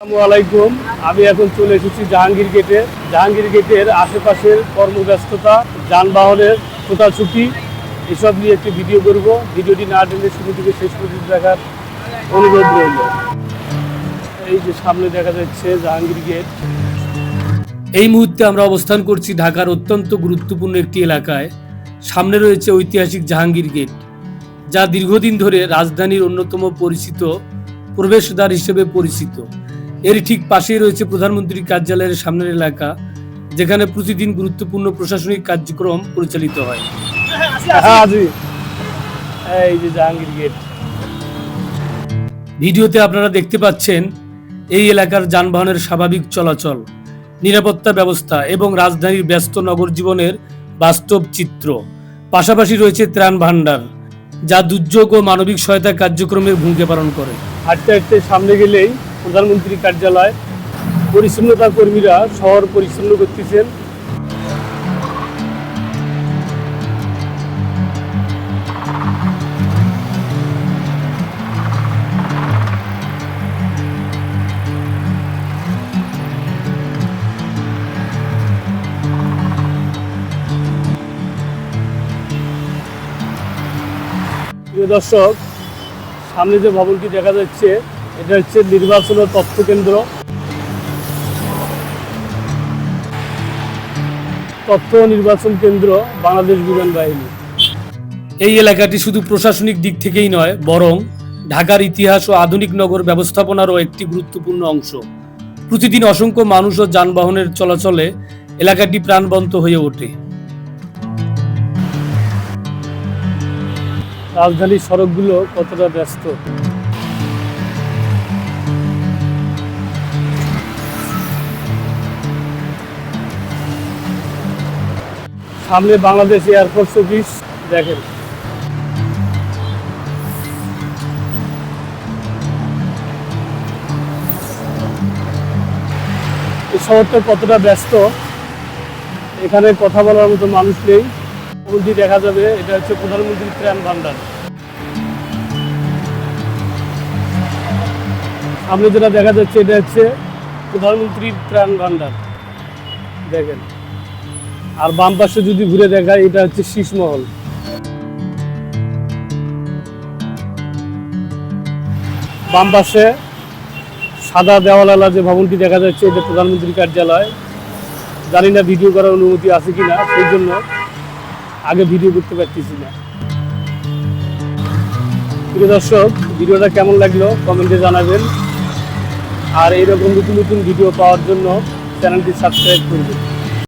আসসালামু আলাইকুম। আমি এখন চলে এসেছি জাহাঙ্গীর গেটে। জাহাঙ্গীর গেটের আশেপাশের কর্মব্যস্ততা, যানবাহনের ছোটাছুটি এসব নিয়ে একটি ভিডিও করব। ভিডিওটি না টেনে শুরু থেকে শেষ পর্যন্ত দেখার অনুরোধ রইল। এই যে সামনে দেখা যাচ্ছে জাহাঙ্গীর গেট। এই মুহূর্তে আমরা অবস্থান করছি ঢাকার অত্যন্ত গুরুত্বপূর্ণ একটি এলাকায়। সামনে রয়েছে ঐতিহাসিক জাহাঙ্গীর গেট, যা দীর্ঘদিন ধরে রাজধানীর অন্যতম পরিচিত প্রবেশদ্বার হিসেবে পরিচিত। এর ঠিক পাশেই রয়েছে প্রধানমন্ত্রীর কার্যালয়ের সামনের এলাকা, যেখানে প্রতিদিন গুরুত্বপূর্ণ প্রশাসনিক কার্যক্রম পরিচালিত হয়। এই যে জাহাঙ্গীর গেট। ভিডিওতে আপনারা দেখতে পাচ্ছেন এই এলাকার যানবাহনের স্বাভাবিক চলাচল, নিরাপত্তা ব্যবস্থা এবং রাজধানীর ব্যস্ত নগর জীবনের বাস্তব চিত্র। পাশাপাশি রয়েছে ত্রাণ ভাণ্ডার, যা দুর্যোগ ও মানবিক সহায়তা কার্যক্রমের ভূমিকা পালন করে। হাঁটতে হাঁটতে সামনে গেলেই প্রধানমন্ত্রী কার্যালয়। পরিচ্ছন্নতা কর্মীরা শহর পরিচ্ছন্ন করতেছেন। প্রিয় দর্শক, সামনে যে ভবনটি দেখা যাচ্ছে এটা হচ্ছে নির্বাচন ও তথ্য কেন্দ্র, তথ্য নির্বাচন কেন্দ্র বাংলাদেশ বিমান বাহিনী। এই এলাকাটি শুধু প্রশাসনিক দিক থেকেই নয়, বরং ঢাকার ইতিহাস ও আধুনিক নগর ব্যবস্থাপনারও একটি গুরুত্বপূর্ণ অংশ। প্রতিদিন অসংখ্য মানুষ ও যানবাহনের চলাচলে এলাকাটি প্রাণবন্ত হয়ে ওঠে। রাজধানীর সড়কগুলো কতটা ব্যস্ত। সামনে বাংলাদেশ এয়ারফোর্স অফিস দেখেন। এই শহরটা কতটা ব্যস্ত, এখানে কথা বলার মতো মানুষ নেই। বলতে দেখা যাবে এটা হচ্ছে প্রধানমন্ত্রীর ত্রাণ ভাণ্ডার। সামনে যেটা দেখা যাচ্ছে এটা হচ্ছে প্রধানমন্ত্রীর ত্রাণ ভাণ্ডার দেখেন। আর বাম পাশে যদি ঘুরে দেখায় এটা হচ্ছে শীষমহল। বাম পাশে সাদা দেওয়ালালা যে ভবনটি দেখা যাচ্ছে এটা প্রধানমন্ত্রীর কার্যালয়। জানি না ভিডিও করার অনুমতি আছে কিনা, সেই জন্য আগে ভিডিও করতে পারতেছি না। প্রিয় দর্শক, ভিডিওটা কেমন লাগলো কমেন্টে জানাবেন। আর এইরকম নতুন নতুন ভিডিও পাওয়ার জন্য চ্যানেলটি সাবস্ক্রাইব করবেন।